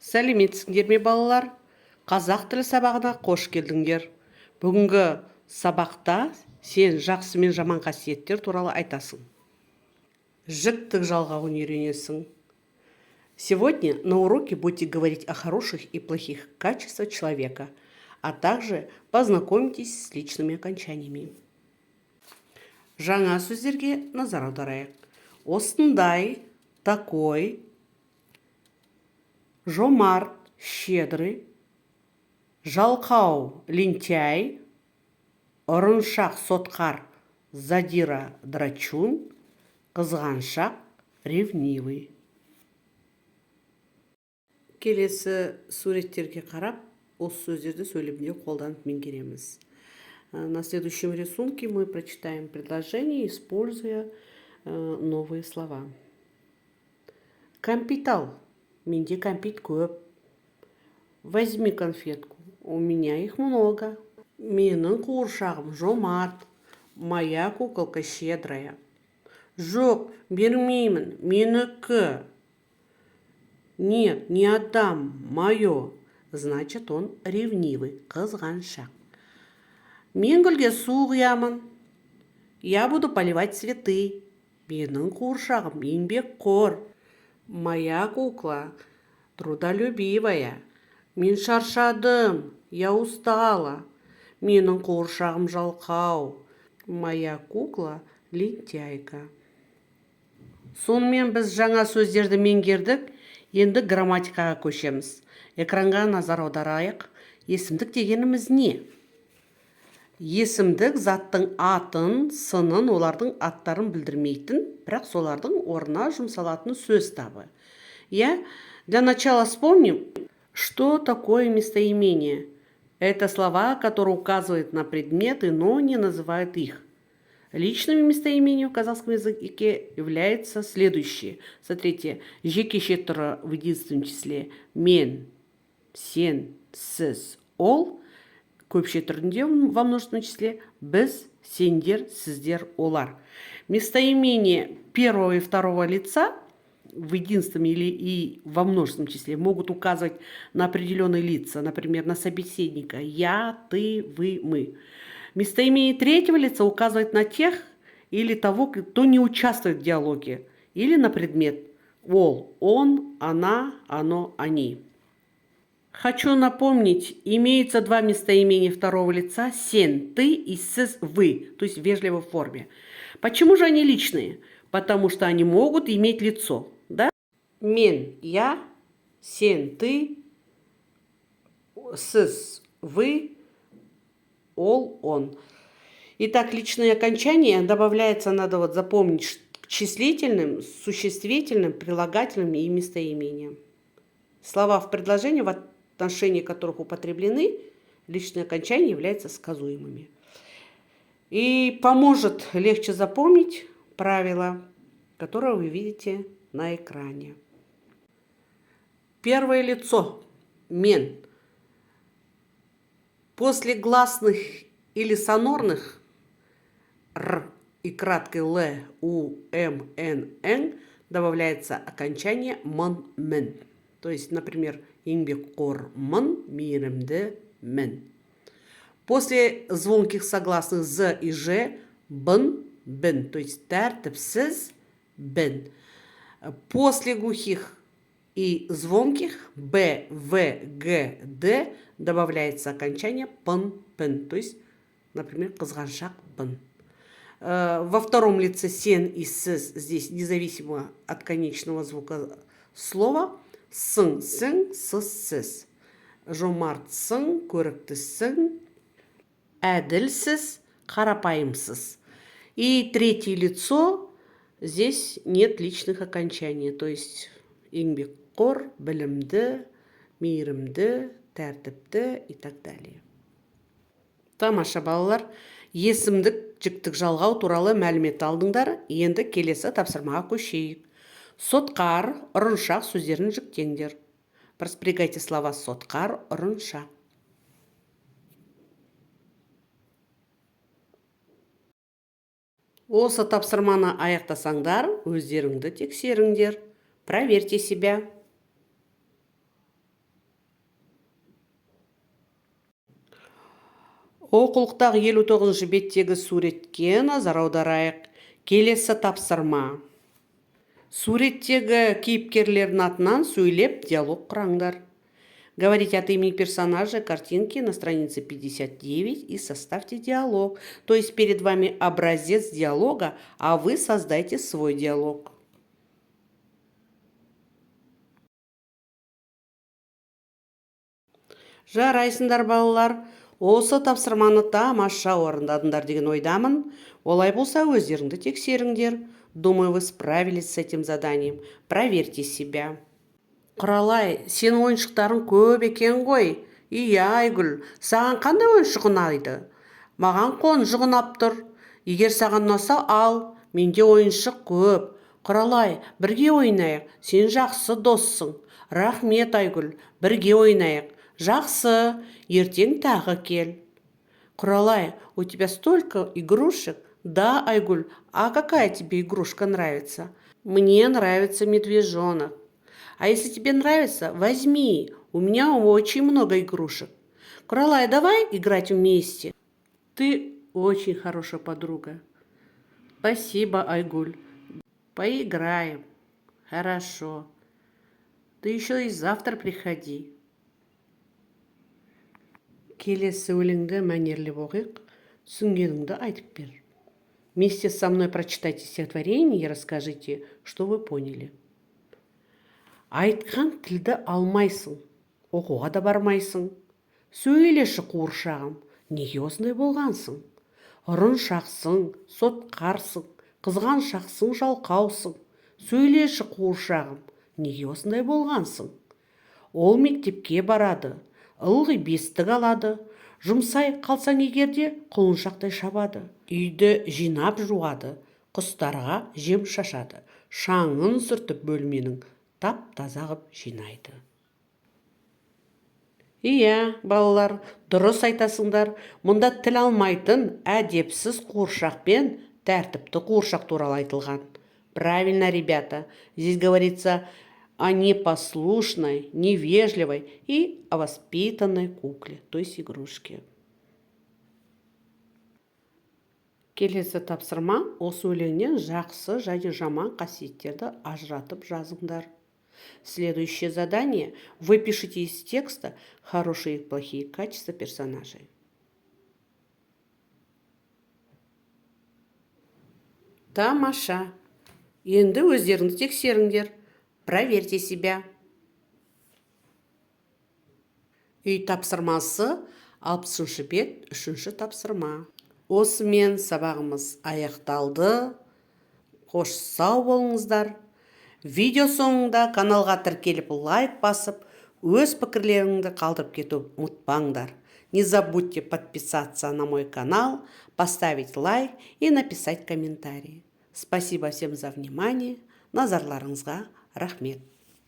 Сәлеметсіңдер ме балалар? Қазақ тілі сабағына қош келдіңдер. Бүгінгі сабақта сен жақсы мен жаман қасиеттер туралы айтасың. Жіктік жалғауын үйренесің. Сегодня на уроке будете говорить о хороших и плохих качествах человека, а также познакомитесь с личными окончаниями. Жаңа сөздерге назар аударайық. Осындай, такой, жомарт, щедрый, жалқау, лентяй, ұрыншақ, сотқар, задира, драчун, қызғаншақ, ревнивый. Келесі суреттерге қарап, осы сөздерді сөйлемде қолданып меңгереміз. На следующем рисунке мы прочитаем предложение, используя новые слова. Компитал. Менде компит көп. Возьми конфетку. У меня их много. Менің қуыршағым жомарт. Моя куколка щедрая. Жоқ, бермеймін, менікі. Нет, не отдам, мое. Значит, он ревнивый, қызғаншақ. Мен гүлге су құямын. Я буду поливать цветы. Менің қуыршағым еңбекқор. Моя кукла трудолюбивая. Мен шаршадым, я устала. Менің қуыршағым жалқау. Моя кукла лентяйка. Сонымен біз жаңа сөздерді меңгердік. Енді грамматикаға көшеміз. Экранға назар аударайық. Есімдік дегеніміз не? Есімдік заттың атын, сынын, олардың аттарын білдірмейтін, бірақ солардың орнына жұмсалатын сөз табы. Для начала вспомним, что такое местоимение. Это слова, которые указывают на предметы, но не называют их. Личными местоимениями в казахском языке являются следующие. Смотрите, жеке шеттері в единственном числе мен, сен, сіз, ол. Көпше түрінде во множественном числе біз, сендер, сіздер, олар. Местоимения первого и второго лица в единственном и во множественном числе могут указывать на определенные лица, например, на собеседника «я», «ты», «вы», «мы». Местоимение третьего лица указывает на тех или того, кто не участвует в диалоге, или на предмет «ол», «он», «она», «оно», «они». Хочу напомнить, имеются два местоимения второго лица «сен», «ты» и «сіз», «вы», то есть в вежливой форме. Почему же они личные? Потому что они могут иметь лицо. Да? Мен, я, сен, ты, сіз, вы, ол, он. Итак, личные окончания добавляется, надо вот запомнить, к числительным, существительным, прилагательным и местоимениям. Слова в предложении, в отношении которых употреблены, личные окончания являются сказуемыми. И поможет легче запомнить правило, которое вы видите на экране. Первое лицо – мен. После гласных или сонорных р и краткой л, у, м, н добавляется окончание мын, мен. То есть, например, еңбекқормын, мейірімдімін. После звонких согласных з и ж бын, бін, то есть тәртіпсіз, бін. После глухих и звонких б, в, г, д добавляется окончание пын, пін, то есть, например, қызғаншақ, пын. Во втором лице сен и сіз здесь независимо от конечного звука слова сын, сің, сіз, сіз. Жомартсың, көріктісің, әділсіз, қарапайымсыз. И третье лицо, здесь нет личных окончаний, то есть еңбекқор, білімді, мейірімді, тәртіпті и так далее. Тамаша балалар, есімдік, жіктік жалғау туралы мәлімет алдыңдар, енді келесі тапсырмаға көшейік. Сотқар, ұрыншақ сөздерін жіктеңдер. Проспрягайте слова сотқар, ұрыншақ. Осы тапсырманы аяқтасаңдар, өздеріңді тексеріңдер. Проверьте себя. Оқулықтағы 59 беттегі суретке назар аударайық. Келесі тапсырма. Суреттегі кейіпкерлердің атынан сөйлеп диалог құраңдар. Говорите от имени персонажа картинки на странице 59 и составьте диалог. То есть перед вами образец диалога, а вы создайте свой диалог. Жарайсыңдар балалар. Осы тапсырманы тамаша орындадыңдар деген ойдамын. Олай болса өздеріңді тексеріңдер. Думаю, вы справились с этим заданием. Проверьте себя. Құралай, сенің ойыншықтарың көп екен ғой. Иә, Айгүл, саған қандай ойыншық ұнайды? Маған қонжық ұнап тұр. Егер саған ұнаса ал, менде ойыншық көп. Құралай, бірге ойнайық. Сен жақсы доссың. Рахмет, Айгүл, бірге ойнайық. Жақсы, ертең тағы кел. Құралай, у тебя столько игрушек? Да, Айгуль, а какая тебе игрушка нравится? Мне нравится медвежонок. А если тебе нравится, возьми. У меня очень много игрушек. Құралай, давай играть вместе. Ты очень хорошая подруга. Спасибо, Айгуль. Поиграем. Хорошо. Ты еще и завтра приходи. Келесі өлеңді мәнерлеп оқиық, түсінгеніңді айтып бер. Вместе со мной прочитайте стихотворение и расскажите, что вы поняли. Айтқан тілді алмайсың, оқуға да бармайсың. Сөйлеші қуыршағым, неге осындай болғансың? Ұрыншақсың, сотқарсың, қызғаншақсың, жалқаусың. Сөйлеші қуыршағым, неге осындай болғансың? Ол мектепке барады, ылғи бестік алады. Жұмсай қалсаң егерде құлыншақтай шабады. Үйді жинап жуады, құстарға жем шашады. Шаңын сүртіп бөлменің тап-таза ғып жинайды. Иә, балалар, дұрыс айтасыңдар. Мұнда тіл алмайтын әдепсіз қуыршақ пен тәртіпті қуыршақ туралы айтылған. Правильно, ребята. Здесь говорится о непослушной, невежливой и о воспитанной кукле, то есть игрушке. Келесі тапсырма, осы өлеңнен жақсы және жаман қасиеттерді ажыратып жазыңдар. Следующее задание. Вы пишите из текста хорошие и плохие качества персонажей. Тамаша. Енді өздеріңді тексеріңдер. Проверьте себя. Үй тапсырмасы 60-шы бет 3-ші тапсырма. Осымен сабағымыз аяқталды. Қош сау болыңыздар. Видео соңында каналға тіркеліп лайк басып, өз пікірлеріңді қалдырып кету ұмытпаңдар. Не забудьте подписаться на мой канал, поставить лайк и написать комментарий. Спасибо всем за внимание. Назарларыңызға рахмет.